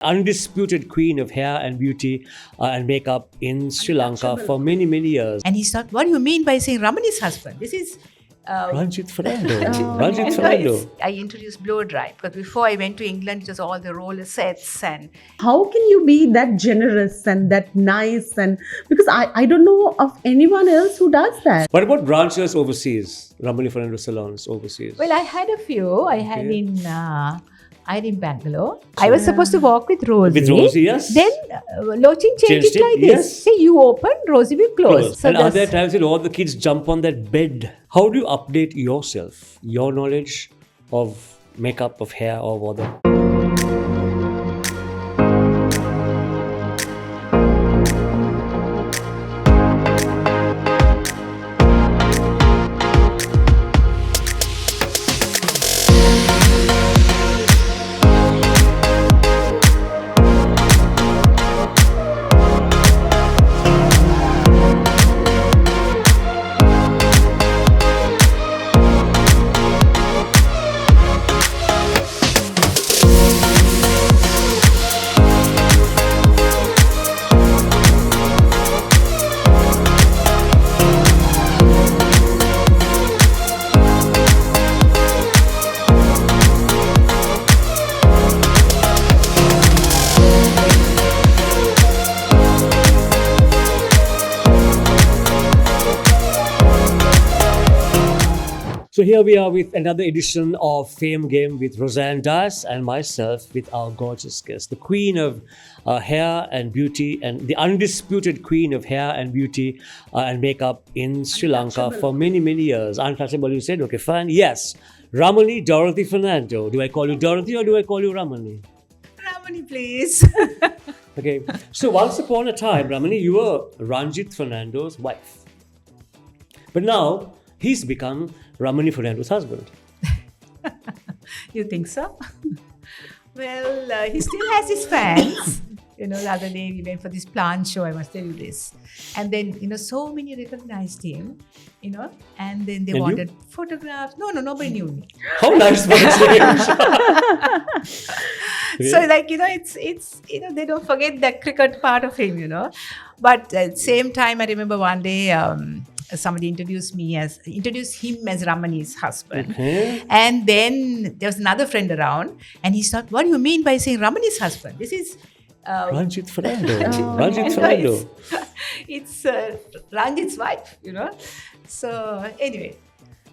undisputed queen of hair and beauty and makeup in Sri Lanka for many, many years. And he thought, what do you mean by saying Ramani's husband? This is Ranjit Fernando. Ranjit Fernando. I introduced blow dry because before I went to England, it was all the roller sets and How can you be that generous and that nice? And because I don't know of anyone else who does that. What about branches overseas? Ramani Fernando salons overseas. well, I had a few. I had in Bangalore. I was supposed to walk with Rosie. With Rosie, yes. Then Lochin changed it like yes. this. Say you open, Rosie will close. So and are there that's- times when all the kids jump on that bed? How do you update yourself, your knowledge of makeup, of hair, or whatever? So here we are with another edition of Fame Game with Rozanne, Diasz, and myself with our gorgeous guest, the queen of hair and beauty, and the undisputed queen of hair and beauty and makeup in Sri Lanka for many, many years. Untouchable, you said? Okay, fine. Yes. Ramani Dorothy Fernando. Do I call you Dorothy or do I call you Ramani? Ramani, please. Okay. So once upon a time, Ramani, you were Ranjit Fernando's wife. But now he's become Ramani Fernando's husband. You think so? Well, he still has his fans. The other day we went for this plant show, I must tell you this. And then, so many recognized him, and then they And wanted photographs. No, nobody knew me. How nice for a change. So it's they don't forget that cricket part of him, But at the same time, I remember one day somebody introduced him as Ramani's husband. Okay. And then there was another friend around and he thought, what do you mean by saying Ramani's husband? This is Ranjit Fernando. Ranjit Fernando. it's Ranjit's wife, So anyway.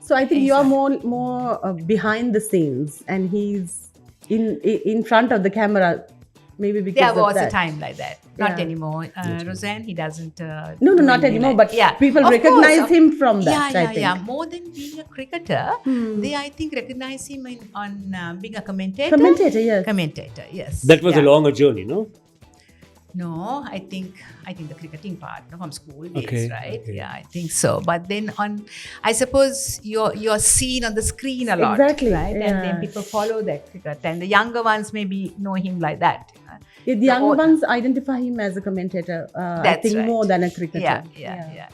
So I think you are more behind the scenes, and he's in front of the camera. Maybe because There of was that. a time like that. Not Yeah. anymore. Rozanne, he doesn't. No, do not anything anymore. like- But people Of recognize course, him from that. I think. Yeah. More than being a cricketer, they I think recognize him on being a commentator. Commentator, yes. Commentator, yes. That was a Yeah. longer journey, no? No, I think the cricketing part from school days, Okay, right? okay. Yeah, I think so. But then I suppose you're seen on the screen a lot, Exactly, right? And then yeah. people follow that cricket, and the younger ones maybe know him like that. Yeah, the younger ones identify him as a commentator. I That's think right. more than a cricketer. Yeah.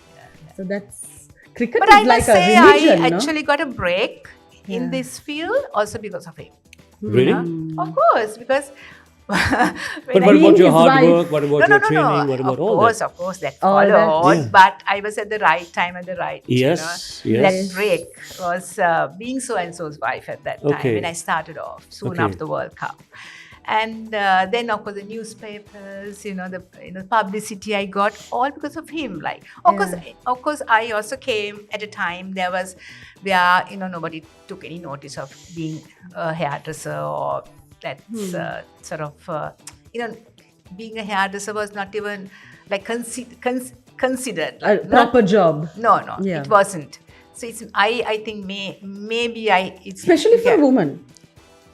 So that's cricket But is I like must a say, religion, I no? actually got a break in Yeah. this field also because of him. Really? Of course, because. But what about your hard work? What about your training? What about all that? Of course, that All that, followed. yeah. But I was at the right time at the right. Yes, yes. That break was being so and so's wife at that time Okay. when I started off soon Okay. after the World Cup. And then, of course, the newspapers, the publicity I got all because of him. Like, of course, I also came at a time where nobody took any notice of being a hairdresser or that sort of being a hairdresser was not even like considered. A Like, proper job. No, Yeah. it wasn't. So it's I think maybe it's Especially for a woman.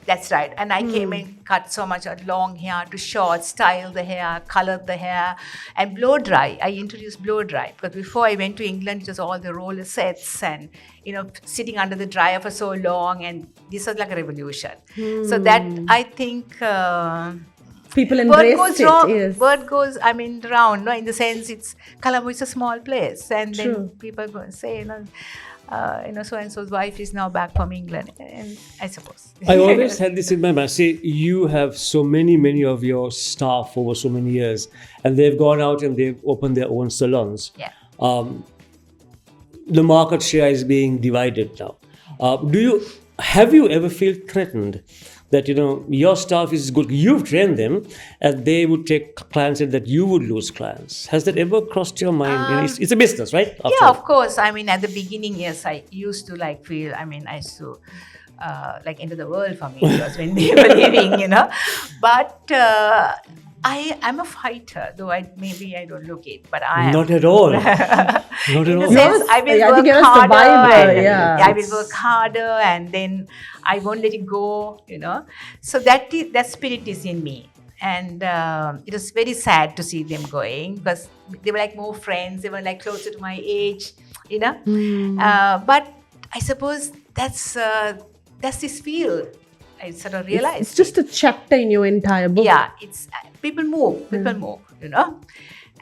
That's right. And I came and cut so much of long hair to short, style the hair, colored the hair, and blow dry. I introduced blow dry because before I went to England, it was all the roller sets and, sitting under the dryer for so long. And this was like a revolution. So that, I think, People word embrace goes it. wrong. Yes. Word goes, round. No, in the sense, Colombo is a small place. And then True. people go and say, so and so's wife is now back from England, and I suppose. I always had this in my mind. See, you have so many of your staff over so many years, and they've gone out and they've opened their own salons. Yeah. The market share is being divided now. Have you ever feel threatened that your staff is good, you've trained them, and they would take clients and that you would lose clients? Has that ever crossed your mind? It's a business, right? After Yeah, all. of course. I mean, at the beginning, yes, I used to feel. I mean, I used to end of the world for me. It was when they were leaving, But I'm a fighter, though maybe I don't look it, but I am. Not at all. Not at In the all. sense, I will I think work you're a harder. survivor, yeah. I will work harder, and then I won't let it go. So that spirit is in me, and it was very sad to see them going because they were like more friends. They were like closer to my age, But I suppose that's this field. I sort of realized It's just a chapter in your entire book. yeah, it's people move,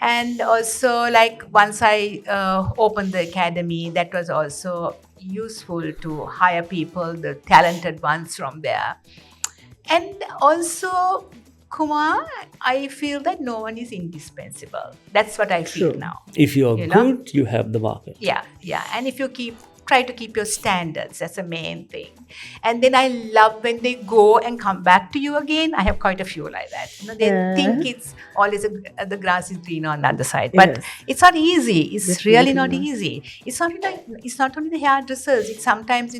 and also once I opened the academy, that was also useful to hire people, the talented ones from there. And also, Kumar, I feel that no one is indispensable. That's what I feel True. now. If you're good, you have the market. Yeah. And if you try to keep your standards, that's the main thing. And then I love when they go and come back to you again. I have quite a few like that. They think it's always the grass is green on the other side, but Yes. it's not easy. It's Definitely really not not. easy. It's not only the hairdressers. It's sometimes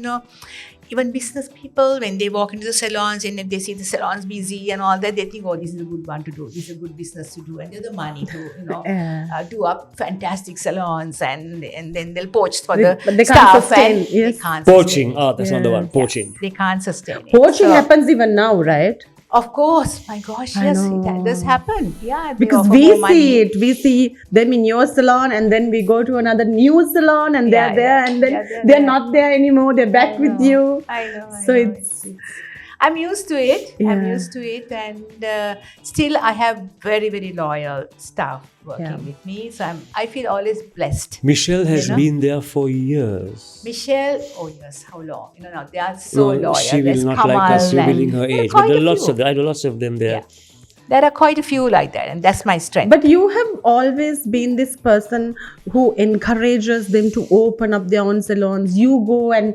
even business people, when they walk into the salons and if they see the salons busy and all that, they think, oh, this is a good one to do. This is a good business to do, and they have the money to do up fantastic salons, and then they'll poach for the But they can't staff, sustain, and yes. they can't Poaching. sustain. That's not the one. Poaching. They can't sustain it. Poaching So, happens even now, right? Of course, my gosh, I yes, know. that does happen. Yeah, they Because offer we more see money. it. We see them in your salon, and then we go to another new salon, and they're Yeah, there, yeah. and then Yeah, they're they're there. not there anymore. They're back I with know. you. I know. So I know. it's- I'm used to it. I'm Yeah. used to it, and still I have very, very loyal staff working Yeah. with me. So I feel always blessed. Michelle has You know? been there for years. Michelle, oh yes, how long? No, they are so Well, loyal. she There's will not like us Kamal revealing and her there are age, but quite there a are lots few. of them. I know lots of them there. Yeah. There are quite a few like that, and that's my strength. But you have always been this person who encourages them to open up their own salons. You go and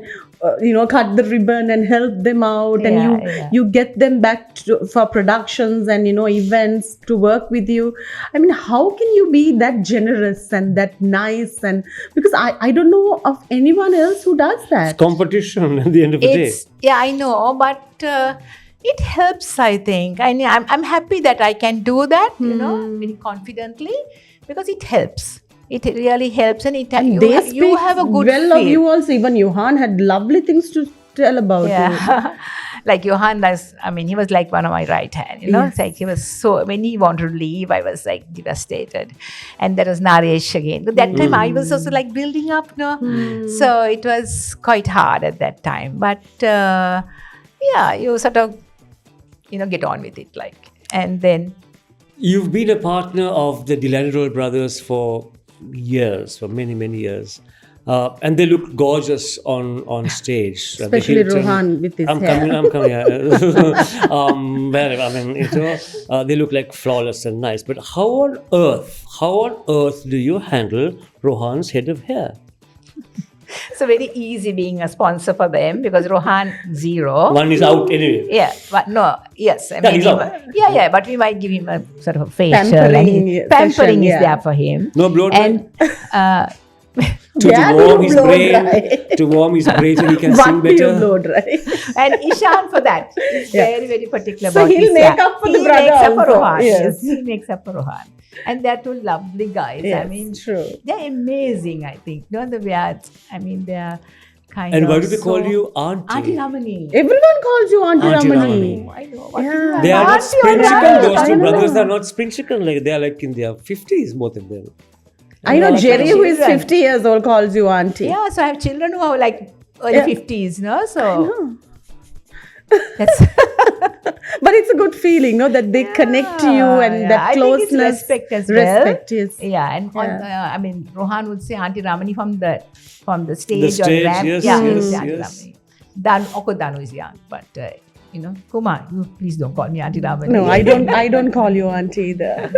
cut the ribbon and help them out, and Yeah. you get them back for productions and events to work with you. I mean, how can you be that generous and that nice? And because I don't know of anyone else who does that. Competition at the end of the day. Yeah, I know, but it helps, I think. I'm happy that I can do that, very confidently, because it helps. It really helps, and you have a good well feel. of you also. Even Johan had lovely things to tell about you. Yeah. Like Johan, he was like one of my right hand, Yes. It's like he was when he wanted to leave, I was like devastated. And there was Naresh again. But that time I was also like building up, So it was quite hard at that time. But you sort of, get on with it, and then. You've been a partner of the Diasz brothers for years, for many, many years. And they look gorgeous on stage. Especially Rohan with his hair. I'm coming. They look like flawless and nice. But how on earth do you handle Rohan's head of hair? So very easy being a sponsor for them because Rohan, zero. One is out anyway. Yeah, but no, yes. He's out. But we might give him a sort of a facial. Pampering Pampering session, is yeah. there for him. No blow dry? And To warm his brain, to warm his brain so he can sing What do you better. blow dry? and Ishan for that is Yeah. very, very particular So about he'll his make hair. up for the He brother makes up for also, Rohan. yes. He makes up for Rohan. And they're two lovely guys. Yes, true. They're amazing, I think. The way they're kind And of. why do they call you Auntie? Auntie Ramani. Everyone calls you Auntie Auntie Ramani. I know. What Yeah. do you They are not Auntie spring or chicken. Auntie? Those I two know. brothers are not spring chicken. Like they are like in their 50s, both of them. I know Like Jerry, who is children. 50 years old, calls you Auntie. Yeah, so I have children who are like early Yeah. 50s, So I know. that's But it's a good feeling, no, that they connect to you and that I think it's closeness. respect as well. Respect, yes. Yeah, and I mean, Rohan would say Auntie Ramani from the stage, stage, or ramp. yes, Yeah, yes, Auntie yes. Ramani. Danu is young, but Kumar, you please don't call me Auntie Ramani. No, I don't call you auntie either.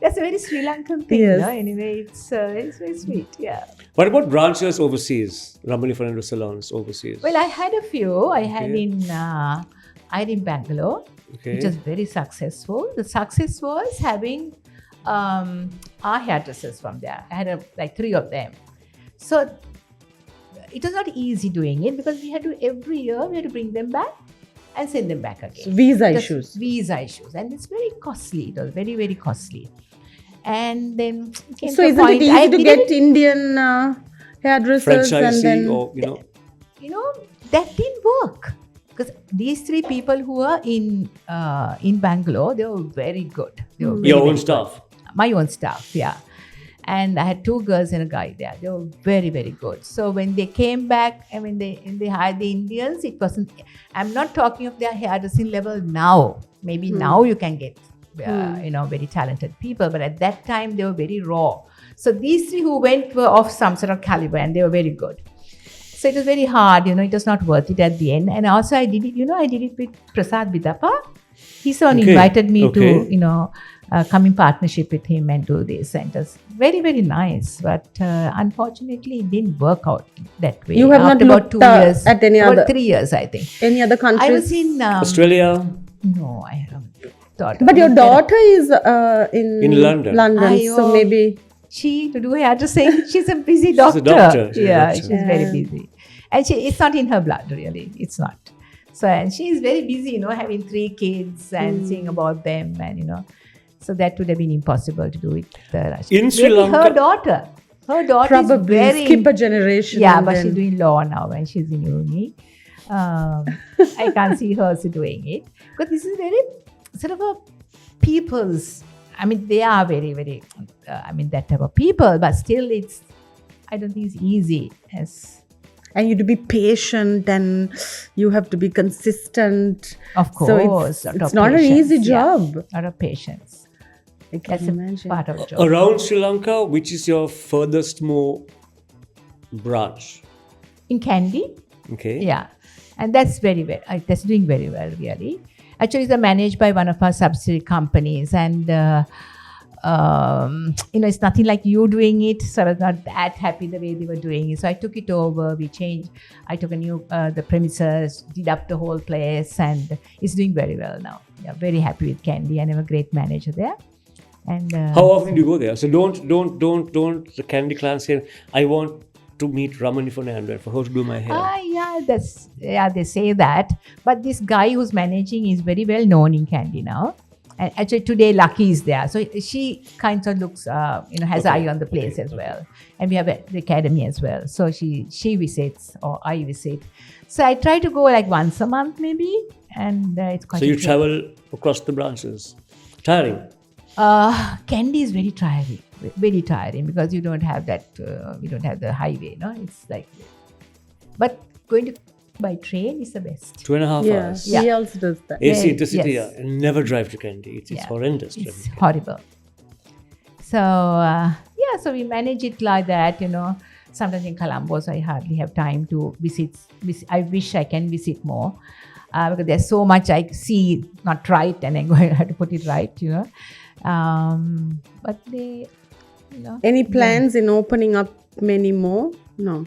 That's a very Sri Lankan thing, Yes. Anyway, it's very sweet. Yeah. What about branches overseas? Ramani Fernando salons overseas. Well, I had a few. I had in Bangalore, Okay. which was very successful. The success was having our hairdressers from there. I had like 3 of them. So it was not easy doing it because every year we had to bring them back and send them back again. Visa Just issues. Visa issues. And it's very costly. It was very, very costly. And then came So to a isn't point, it I easy to didn't- get Indian hairdressers and Franchisee then or, that didn't work because these 3 people who were in Bangalore, they were very good. They were very, your very own good. staff. My own staff, yeah. And I had 2 girls and a guy there. They were very, very good. So when they came back, I mean, they hired the Indians. It wasn't. I'm not talking of their hairdressing level now. Maybe now you can get, very talented people. But at that time, they were very raw. So these 3 who went were of some sort of caliber, and they were very good. So it was very hard. It was not worth it at the end. And also, I did it with Prasad Bidappa. He's the one who invited me to, come in partnership with him and do this. And it was very, very nice. But unfortunately, it didn't work out that way. You have After not about looked 2 years. at any about other 3 years, I think. any other countries. I was in... Australia, no, I haven't. But your daughter is in London. So maybe To do hairdressing, she's a busy doctor. She's a Yeah, doctor. she's very busy. And it's not in her blood, really. It's not. So, and she's very busy, having 3 kids and seeing about them and, so that would have been impossible to do it. In Sri Maybe Lanka- her daughter probably is very... skip a generation. Yeah, and but then- she's doing law now and she's in uni. I can't see her also doing it. Because this is very sort of a people's... I mean, they are very, very... that type of people. But still, I don't think it's easy as... And you have to be patient and you have to be consistent. Of course. So it's not an easy job. Yeah, lot of patience. I can That's imagine. a part of the job. Around Sri Lanka, which is your furthest more branch? In Kandy, Okay. yeah. And that's that's doing very well, really. Actually, it's managed by one of our subsidiary companies. And, it's nothing like you doing it. So I was not that happy the way they were doing it. So I took it over. We changed. I took the premises, did up the whole place. And it's doing very well now. Yeah, very happy with Kandy. And I'm a great manager there. And How often do you go there? So don't the Candy Clan say, I want to meet Ramani Fernando for her to do my hair. They say that. But this guy who's managing is very well known in Kandy now. And actually today Lucky is there. So she kind of looks, has eye on the place as well. And we have the academy as well. So she visits or I visit. So I try to go like once a month maybe. And it's quite So you travel across the branches. Tiring. Kandy is very tiring because you don't have that, we don't have the highway, it's like, but going to by train is the best. 2.5 hours. Yeah, he also does that. AC Yeah, intercity, yes. yeah. And never drive to Kandy. It's horrendous. It's horrible. So, so we manage it like that, Sometimes in Colombo, so I hardly have time to visit. I wish I can visit more. Because there's so much I see not right and I'm going to have to put it right, But they, Any plans in opening up many more? No.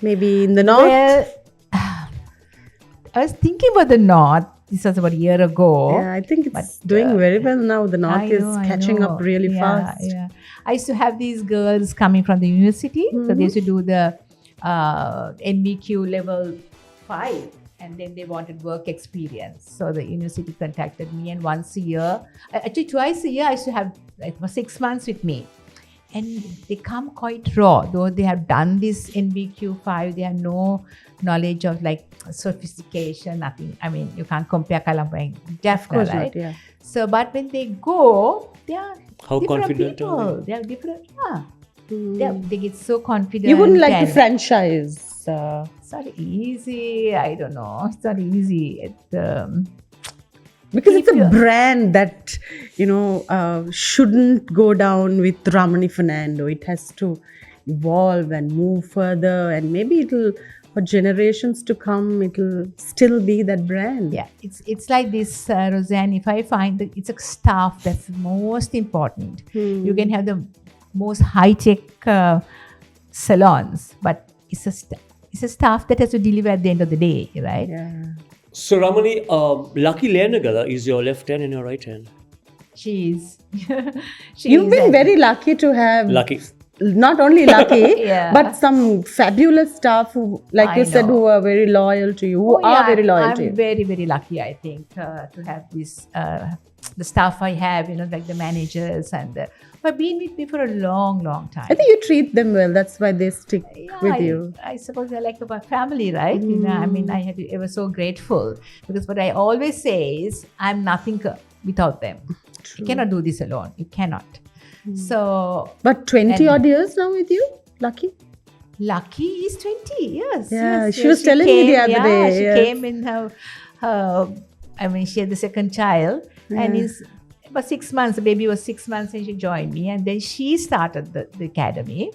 Maybe in the north? Well, I was thinking about the north. This was about a year ago. Yeah, I think it's But, doing very well now. The north I is know, I catching know. up really fast. Yeah. I used to have these girls coming from the university. So they used to do the NBQ level 5. And then they wanted work experience. So the university contacted me, and once a year, actually twice a year, I used to have for 6 months with me. And they come quite raw, though they have done this NBQ 5, they have no knowledge of like sophistication, nothing. I mean, you can't compare Colombo and Jaffna, Of course right? not, yeah. So, but when they go, they are How different confident people. are they? They are different, they get so confident. You wouldn't like to and- franchise. It's not easy. I don't know. It's not easy. Because it's keep a your- brand that, shouldn't go down with Ramani Fernando. It has to evolve and move further, and maybe it'll, for generations to come, it'll still be that brand. Yeah, it's like this, Rozanne. If I find that it's a staff that's most important, you can have the most high-tech salons, but it's a staff that has to deliver at the end of the day, right? Yeah. So Ramani, Lucky Lenagala is your left hand and your right hand. She's You've been very lucky to have Lucky. not only lucky, Yeah. but some fabulous staff who, like I you said, know. who are very loyal to you, who are very loyal to you. I'm very, very lucky, I think, to have this, the staff I have, like the managers and who have been with me for a long, long time. I think you treat them well. That's why they stick with you. I suppose they're like a family, right? I have to ever so grateful, because what I always say is I'm nothing without them. True. You cannot do this alone. You cannot. So But 20 odd years now with you, Lucky? Lucky is 20 years. Yeah, yes, she was telling me the other day, She yes. came in she had the second child, and is about 6 months. The baby was 6 months, and she joined me, and then she started the academy.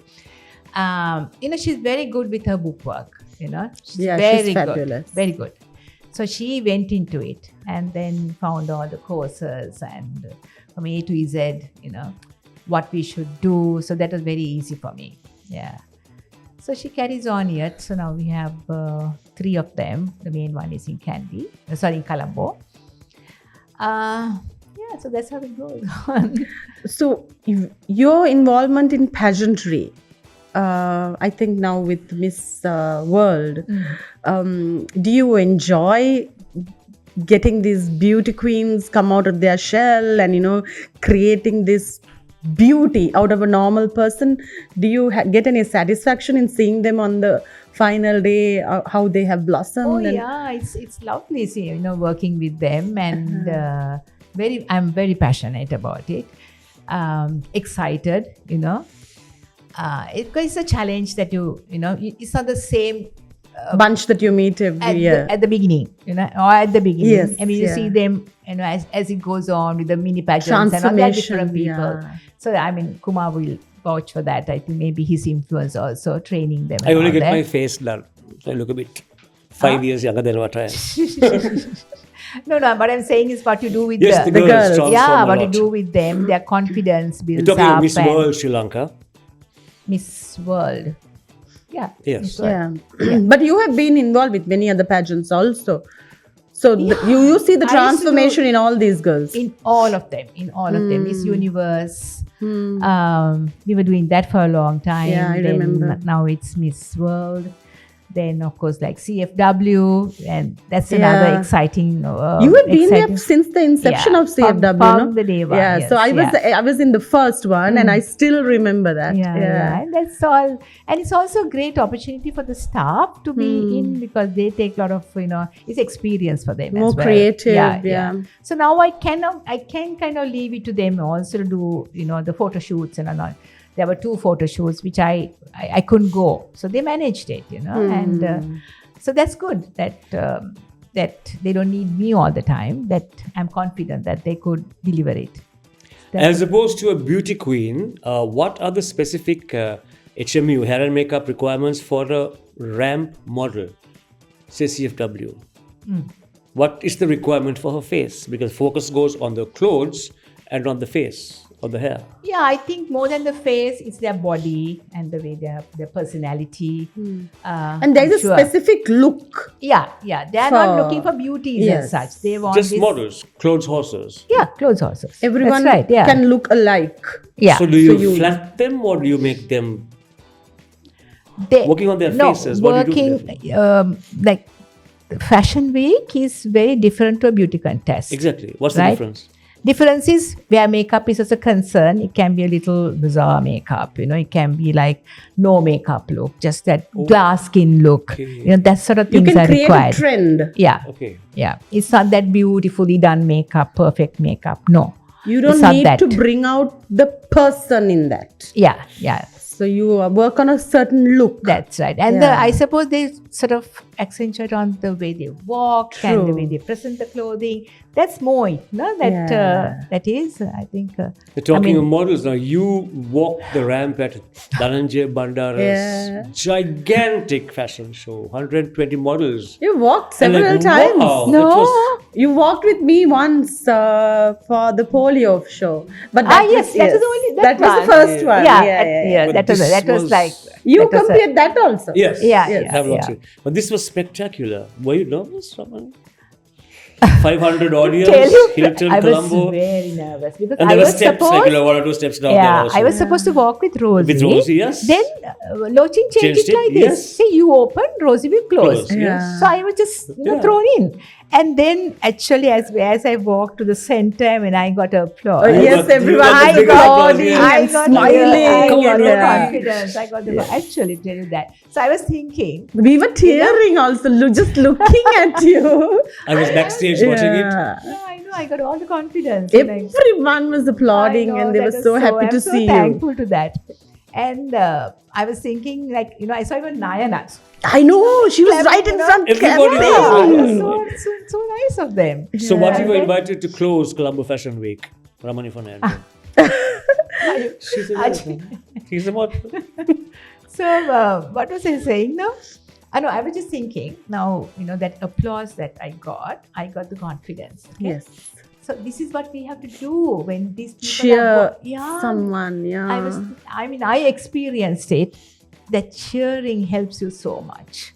She's very good with her book work. She's Yeah, very she's good, fabulous. very good. So she went into it, and then found all the courses and from A to Z. What we should do. So that was very easy for me. Yeah. So she carries on yet. So now we have 3 of them. The main one is in in Colombo. So that's how it goes on. So your involvement in pageantry, I think now with Miss World, do you enjoy getting these beauty queens come out of their shell and creating this beauty out of a normal person? Do you get any satisfaction in seeing them on the final day, how they have blossomed? It's lovely working with them, and I'm very passionate about it. Excited, it's a challenge that it's not the same bunch that you meet every year. at the beginning, or at the beginning. Yes, I mean, you see them, as it goes on with the mini pageants and all that different people. Yeah. So, Kumar will vouch for that. I think maybe his influence also training them. I and only all get that. my face done. So I look a bit 5 years younger than what I am. No, what I'm saying is what you do with Yes, the the girls girls. transform a what you lot. do with them, their confidence You're builds talking up. of Miss and World Sri Lanka. Miss World. Yeah. Yes. Miss World. Yeah. But you have been involved with many other pageants also. So you see the I used to transformation do- in all these girls. In all of them. Miss Universe. We were doing that for a long time. Yeah, I Then remember. Now it's Miss World. Then, of course, like CFW. And that's another exciting. You have been there since the inception of CFW, from the day one. Yeah, yes, so I was in the first one and I still remember that. Yeah. And that's all. And it's also a great opportunity for the staff to be in, because they take a lot of, it's experience for them More as well. creative, Yeah. yeah. So now I can kind of leave it to them also to do, the photo shoots and all. There were 2 photo shoots which I couldn't go. So they managed it, and so that's good that they don't need me all the time, that I'm confident that they could deliver it. As opposed to a beauty queen, what are the specific HMU, hair and makeup requirements for a ramp model, say CFW? What is the requirement for her face? Because focus goes on the clothes and on the face or the hair. Yeah, I think more than the face, it's their body and the way their personality. And there is I'm a sure. specific look. Yeah. They are not looking for beauties Yes. as such. They want Just this, models, clothes horses. Yeah, clothes horses. Everyone That's right. Yeah. can look alike. Yeah. So do you flat them or do you make them They- working on their no, faces? What do you do with working like Fashion Week is very different to a beauty contest. Exactly. What's the Right? difference? Difference is where makeup is also concerned. It can be a little bizarre makeup, It can be like no makeup look, just that glass skin look. Okay. That sort of You things can are create required. a trend. Yeah, Okay. yeah. It's not that beautifully done makeup, perfect makeup. No. You It's don't not need that. to bring out the person in that. Yeah. So you work on a certain look. That's right. And Yeah. I suppose they sort of accentuate on the way they walk and the True. way they present the clothing. that's more it, no? Yeah. That is, I think. You're talking of models now. You walked the ramp at Dhananjay Bandara's gigantic fashion show. 120 models. You walked And several like, times. wow, No. that was- You walked with me once for the polio show. But Yes, that was only that was the one. first one. Yeah, But that was this like. You that was a- compared that also. Yes. Yeah, yes. yeah, Have lots yeah. of- But this was spectacular. Were you nervous, Ramani? 500 audience, Tell you, Hilton, I was Colombo. very nervous because And I there were was steps, supposed. like 1 or 2 steps down there Yeah, also. I was supposed to walk with Rosie. With Rosie, yes. Then Lochin changed Changed it it, like yes. this. Say you open, Rosie will close. Close, yes. So I was just Yeah. thrown in. And then actually as I walked to the center when I got applause. Oh, yes, got- you everyone got the was big applause, applauding yes. I and got smiling. Come on, the Rosie. confidence. I got the actually tell you that. So I was thinking, We were tearing also, just looking at you. I was backstage watching it. Yeah. I know I got all the confidence. And I- Everyone was applauding I know, and they that were was so happy to I'm so see you. thankful to that. And I was thinking, like, I saw even Nayana. I know, she was right in front. Everybody clapping. was. So nice of them. So what you were Yeah. invited to close Colombo Fashion Week? Ramani Fernando. She's a model. She's a model. So what was I saying now? I was just thinking now, that applause that I got the confidence. Okay? Yes. So this is what we have to do when these people Cheer yeah. someone, yeah. I experienced it. That cheering helps you so much.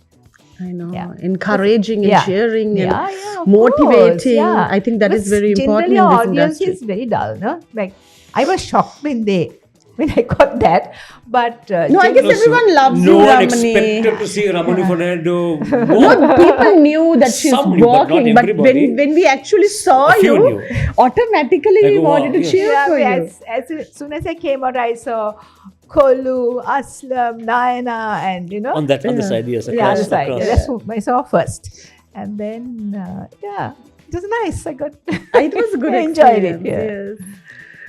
I know. Yeah. Encouraging and Yeah. cheering and Of motivating. course, yeah. I think that is very important Generally, in our this audience industry. is very dull, no? Like, I was shocked when I got that. But No, I guess everyone loves no you, one Ramani. expected to see Ramani Fernando. No, people knew that she's Some knew, but not walking, but everybody. when we actually saw A few you, knew. automatically Like, we wow, wanted to yes. cheer for you. as soon as I came out, I saw Kolu, Aslam, Nayana, and On that other side, yes. the Across, other side. across. Yeah, that's who I saw first. And then, it was nice. I got. It was a good I enjoyed it. experience, Yeah. yes.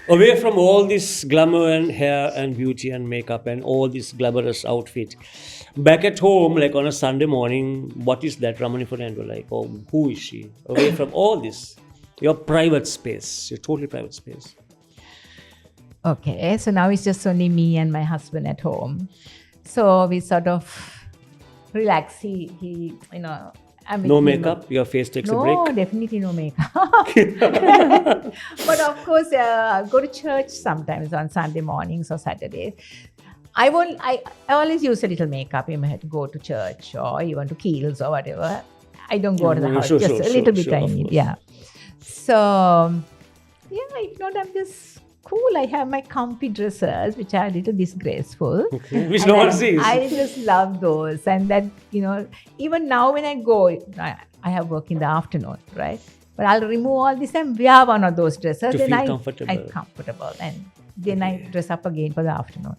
Away from all this glamour and hair and beauty and makeup and all this glamorous outfit, back at home, like on a Sunday morning, what is that Ramani Fernando like? Or who is she? Away from all this, your private space, your totally private space. Okay, so now it's just only me and my husband at home. So we sort of relax. He I'm with No him. makeup, your face takes a No, break. definitely no makeup. But of course, go to church sometimes on Sunday mornings or Saturdays. I always use a little makeup. You may have to go to church or even to Keels or whatever. I don't go to the house. Sure, Just sure, a little sure, bit I of need. course. Yeah. So, if not, I'm just cool. I have my comfy dresses, which are a little disgraceful. Okay. Which And no one I- sees. I just love those. And that, even now when I go, I have work in the afternoon, right? But I'll remove all this and wear one of those dresses. To then feel I'm comfortable. comfortable. And then I dress up again for the afternoon.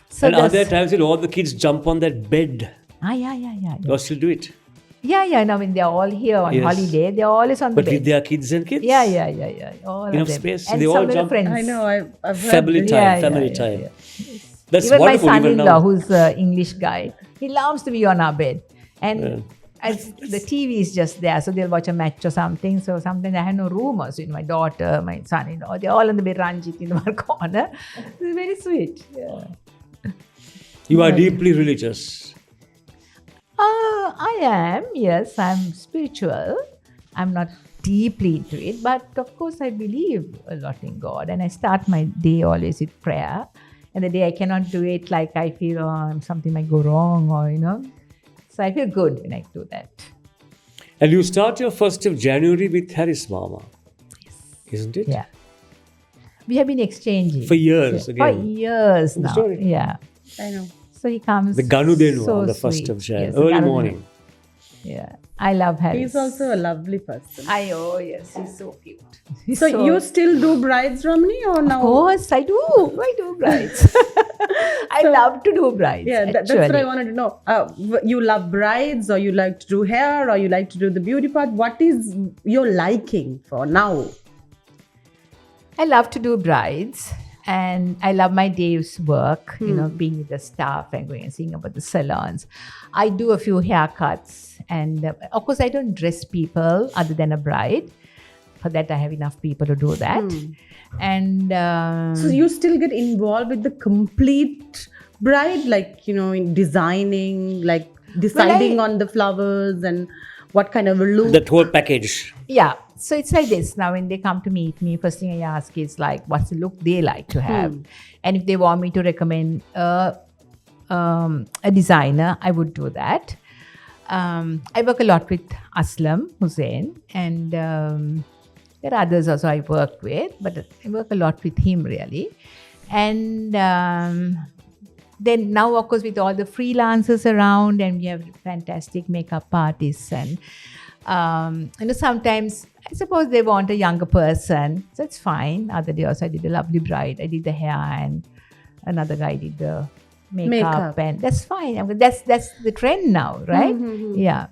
So And are there that's- times when all the kids jump on that bed? Yeah. Or still do it? Yeah. Now when they're all here on Yes. holiday, they're always on the But bed. with their kids and kids? Yeah. All Enough of them. space, And they all some of the jump. friends. I know, I've heard Family this. time, Yeah, family yeah, time. yeah. That's Even my wonderful even son-in-law, now. who's an English guy, he loves to be on our bed. And Yeah. as the TV is just there, so they'll watch a match or something. So sometimes I have no room. So my daughter, my son-in-law, they're all on the bed, Ranjit in one corner. It's very sweet. Yeah. You are deeply religious. I am, yes, I'm spiritual. I'm not deeply into it, but of course I believe a lot in God. And I start my day always with prayer. And the day I cannot do it, like I feel something might go wrong or. So I feel good when I do that. And you start your 1st of January with Harris Mama. Isn't it? Yeah. We have been exchanging. For years For again. years The now. story. Yeah. I know. So he comes. The Ganudenu so on the 1st sweet. of January. Yes, the Early Ganudenu. morning. Yeah. I love Harris. He's also a lovely person. Yes, he's so cute. He's So you still do brides, Ramani, or now? Of course, I do. I do brides. I love to do brides. Yeah, that's what I wanted to know. You love brides, or you like to do hair, or you like to do the beauty part. What is your liking for now? I love to do brides, and I love my day's work, being with the staff and going and seeing about the salons. I do a few haircuts, and of course, I don't dress people other than a bride. for that, I have enough people to do that. And So you still get involved with the complete bride, like, in designing, like deciding on the flowers and what kind of a look. That whole package. yeah, so it's like this. Now, when they come to meet me, first thing I ask is like, what's the look they like to have? And if they want me to recommend a designer, I would do that. I work a lot with Aslam Hussain, and there are others also I work with, but I work a lot with him really. And then now, of course, with all the freelancers around, and we have fantastic makeup artists, and sometimes I suppose they want a younger person, so it's fine. Other day also I did a lovely bride. I did the hair, and another guy did the makeup. And that's fine. I mean, that's the trend now, right? Yeah.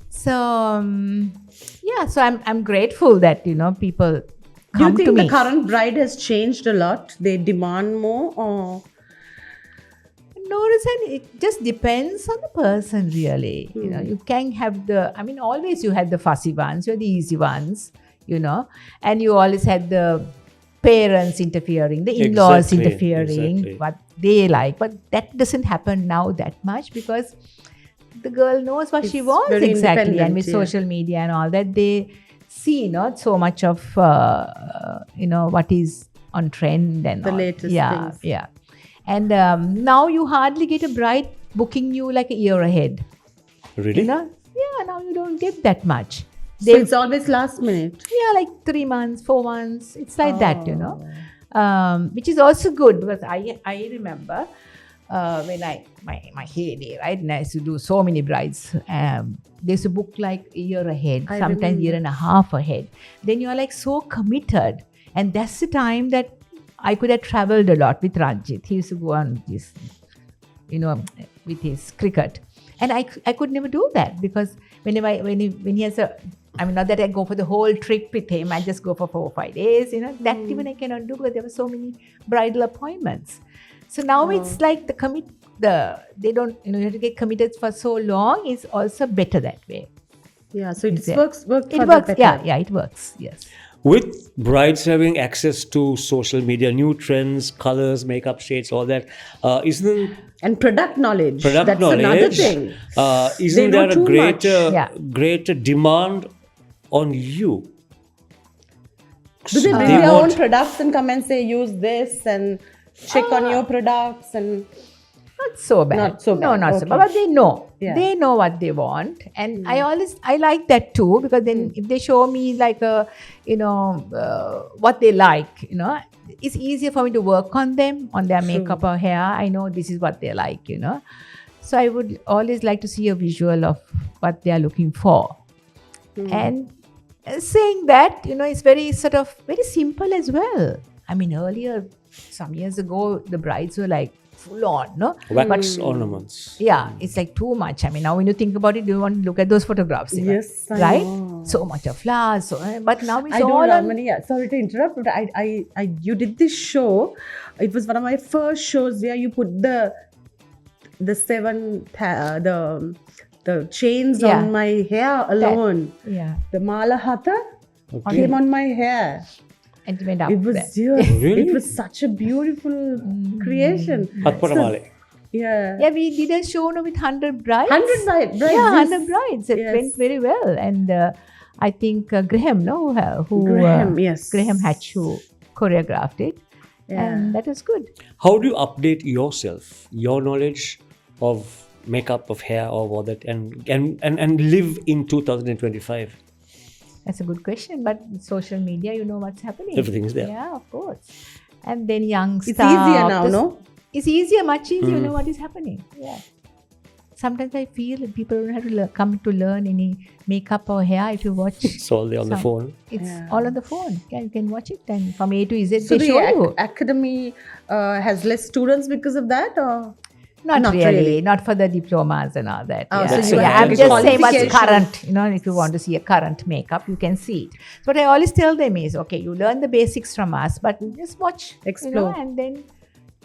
So so I'm grateful that people Do you come to think me. the current bride has changed a lot? They demand more, or No, Rozanne, it just depends on the person, really. You can have always you had the fussy ones, you're the easy ones, and you always had the parents interfering, the in-laws interfering, what they like. But that doesn't happen now that much because the girl knows what she wants very exactly. And with independent, social media and all that, they see not so much of, what is on trend and the all. latest things? Yeah. And now you hardly get a bride booking you like a year ahead. Really? Yeah, now you don't get that much. So it's always last minute? Yeah, like 3 months, 4 months. It's like that, which is also good because I remember when my heyday, right? And I used to do so many brides. They used to book like a year ahead, sometimes year and a half ahead. Then you're like so committed. And that's the time that I could have traveled a lot with Ranjit. He used to go on this, with his cricket. And I could never do that because when he has not that I go for the whole trip with him, I just go for 4 or 5 days, that even I cannot do because there were so many bridal appointments. So now it's like they don't, you have to get committed for so long is also better that way. Yeah, so it Yeah. works It works, yeah, it works, yes. With brides having access to social media, new trends, colors, makeup shades, all that, And product knowledge. Product That's knowledge, another thing. isn't They know there a too much. greater demand on you? Do they bring They their want- own products and come and say, use this and check on your products? And Not so bad. Not so No, bad. not so Okay. bad. But they know. Yeah. They know what they want. And I like that too because then if they show me like what they like, it's easier for me to work on them, on their makeup or hair. I know this is what they like, So I would always like to see a visual of what they are looking for. And saying that, it's very very simple as well. I mean, earlier, some years ago, the brides were like full on, no? Wax ornaments. Yeah, it's like too much. I mean, now when you think about it, you want to look at those photographs. even, Yes, I right? know. So much of flowers. But now it's I do, all on. Ramani. Yeah, sorry to interrupt, but you did this show. It was one of my first shows where you put the chains Yeah. on my hair alone. Yeah, The mala hatha came on my hair. and it went up It was there. just, Really? it was such a beautiful creation. Hatparamale. Yeah. Yeah, we did a show with 100 brides. 100 brides. Yeah, yes. 100 brides. It Yes. went very well. And I think Graham, Graham, yes. Graham Hatch, who choreographed it. Yeah. And that was good. How do you update yourself, your knowledge of makeup, of hair, or all that, and live in 2025? That's a good question. But with social media, you know what's happening. Everything is there. Yeah, of course. And then young It's staff. easier now, no? It's easier, much easier. You know what is happening. Yeah. Sometimes I feel that people don't have to come to learn any makeup or hair if you watch. It's all there on the phone. It's all on the phone. Yeah, you can watch it and from A to Z So they the show you. academy has less students because of that, or Not really. really? Not for the diplomas and all that. Oh, yeah. so you Yeah, have I'm the just saying what's qualification. current. If you want to see a current makeup, you can see it. So what I always tell them is, okay, you learn the basics from us, but just watch. Explore. And then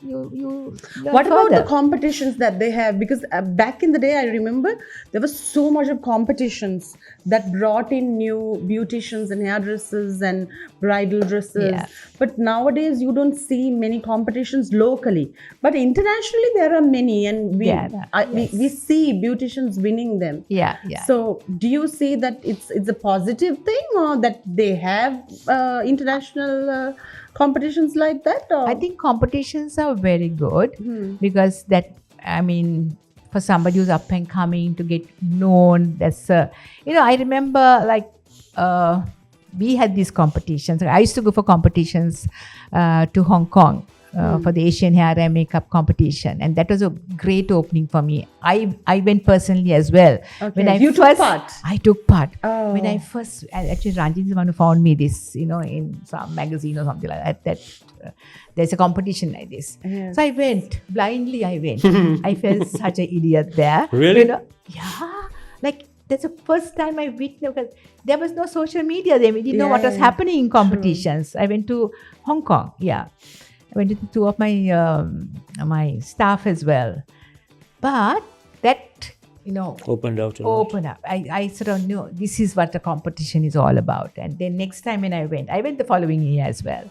you learn What about the further. competitions that they have? Because back in the day, I remember there was so much of competitions that brought in new beauticians and hairdressers and bridal dresses. Yeah. But nowadays, you don't see many competitions locally. But internationally, there are many, and we see beauticians winning them. Yeah. So, do you see that it's a positive thing, or that they have international competitions like that? Or? I think competitions are very good because for somebody who's up and coming to get known, that's I remember we had these competitions. I used to go for competitions to Hong Kong for the Asian hair and makeup competition, and that was a great opening for me. I went personally as well. Okay. When You took part? I took part. Oh. When I first, actually Ranjit is the one who found me this, in some magazine or something like that. There's a competition like this. Yes. So I went, blindly I went. I felt such an idiot there. Really? Yeah. That's the first time I witnessed, because there was no social media then. We didn't know what was happening in competitions. I went to Hong Kong. Yeah. I went to two of my staff as well. But that, Opened out. open up. I sort of knew this is what the competition is all about. And then next time when I went the following year as well.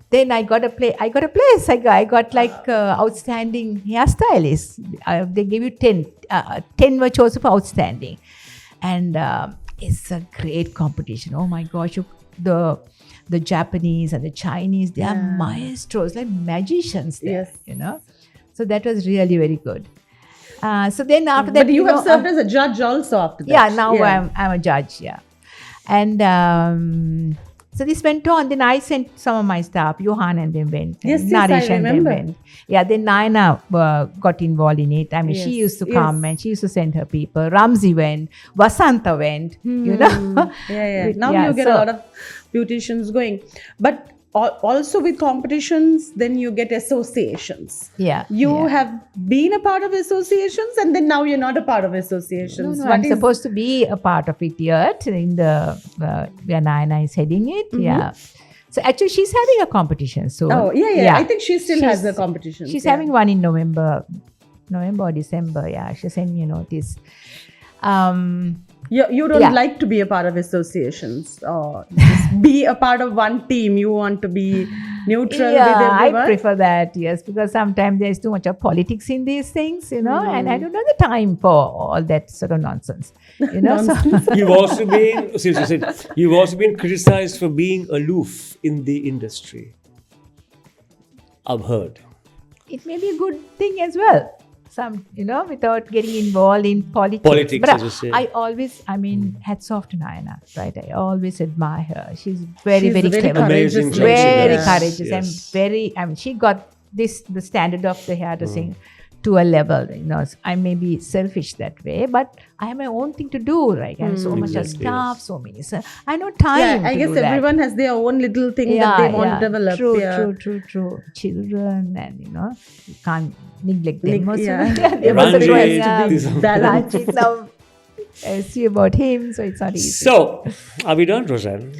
Then I got a place. I got outstanding hairstylist. They gave you 10. 10 were chosen for outstanding. And it's a great competition. Oh my gosh. The Japanese and the Chinese, they are maestros, like magicians there, So that was really very good. So then after that, but you have served as a judge also after that. Yeah, now I'm a judge, yeah. And so this went on. Then I sent some of my staff, Johan and them went. Yes, Naresh I and them remember. went. Yeah, then Naina got involved in it. I mean, she used to come and she used to send her people. Ramzi went. Vasanta went, Yeah. Now you get a lot of beauticians going. But also with competitions, then you get associations. Yeah. You have been a part of associations, and then now you're not a part of associations. No, I'm supposed to be a part of it yet in the where Naina is heading it. Yeah. So actually, she's having a competition soon. Oh, yeah. I think she still has a competition. She's having one in November or December. Yeah, she sent me a notice. You don't like to be a part of associations or just be a part of one team. You want to be neutral with everyone. I prefer that, yes, because sometimes there's too much of politics in these things, and I don't have the time for all that sort of nonsense, So, You've also been, you've also been criticized for being aloof in the industry. I've heard. It may be a good thing as well. Some, without getting involved in politics. Politics, but as you say. I always, hats off to Naina, right? I always admire her. She's very, very clever. Amazing. Very Yes. courageous Yes. and she got the standard of the hairdressing to a level, I may be selfish that way, but I have my own thing to do, right? I have so much of Exactly, staff, yes. so many. So I know time. I to guess do that. everyone has their own little thing that they want to develop. True. Children, and you can't neglect them. They also Ranjit, has to be balanced. Ranjit now, see about him, so it's not easy. So, are we done, Rozanne?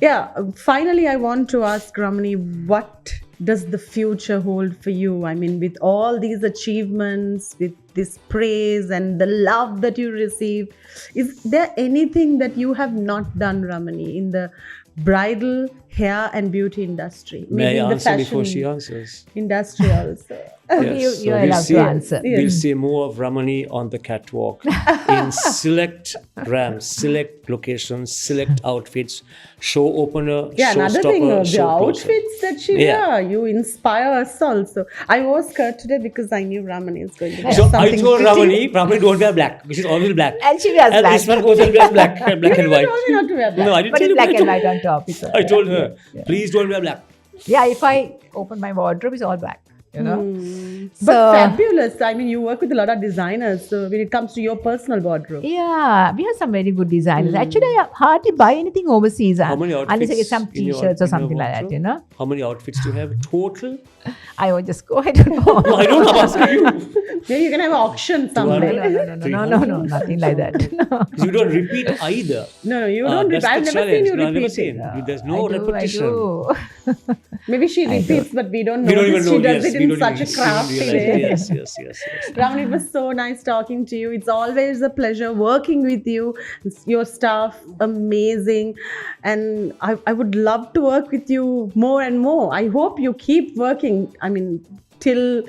Yeah, finally, I want to ask Ramani, what does the future hold for you? I mean, with all these achievements, with this praise and the love that you receive, is there anything that you have not done, Ramani, in the bridal, hair and beauty industry? May in I the answer fashion before she answers? industry also. Yes. You are allowed to answer. We'll see more of Ramani on the catwalk in select ramps, select locations, select outfits, show opener, Yeah, another thing, showstopper, the show closer. outfits that she wear, you inspire us also. I wore skirt today because I knew Ramani is going to wear So something I told pretty. Ramani don't wear black because she's always black. And she wears black. This one goes and wears black, black and You white. told me not to wear black. No, I didn't But tell it's you. black I and told- white on top. I told her, please don't wear black. Yeah, if I open my wardrobe, it's all black. But fabulous. I mean, you work with a lot of designers. So when it comes to your personal wardrobe, Yeah, we have some very good designers. Actually, I hardly buy anything overseas. How many unless I get outfits some in your- t-shirts or in your something like that, wardrobe? How many outfits do you have total? I will just go, I don't know. No, I don't ask you. maybe you can have an auction someday. No, nothing like that. No. Because you don't repeat either. No, you don't. That's I've the never seen challenge. you No, I've never repeat seen. it. There's no I do. repetition. Maybe she I repeats, but we don't know. We don't even know. She does Yes, it we in don't such even a see, we crafty realize. way. Yes. Ramani, it was so nice talking to you. It's always a pleasure working with you. Your staff, amazing. And I would love to work with you more and more. I hope you keep working. I mean, till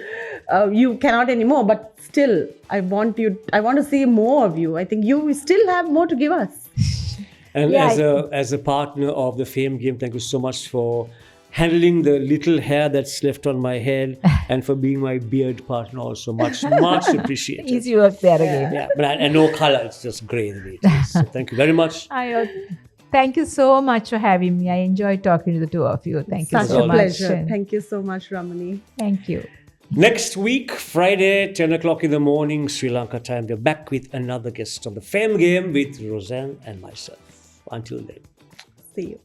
you cannot anymore, but still, I want to see more of you. I think you still have more to give us. And Yeah, as a partner of the Fame Game, thank you so much for handling the little hair that's left on my head and for being my beard partner also. Much appreciated. easy work there again. Yeah, but I no color. It's just grey the way it is. So thank you very much. Thank you so much for having me. I enjoyed talking to the two of you. Thank you Such so a much. pleasure. And Thank you so much, Ramani. Thank you. Next week, Friday, 10 o'clock in the morning, Sri Lanka time, we're back with another guest on the Fame Game with Rozanne and myself. Until then. See you.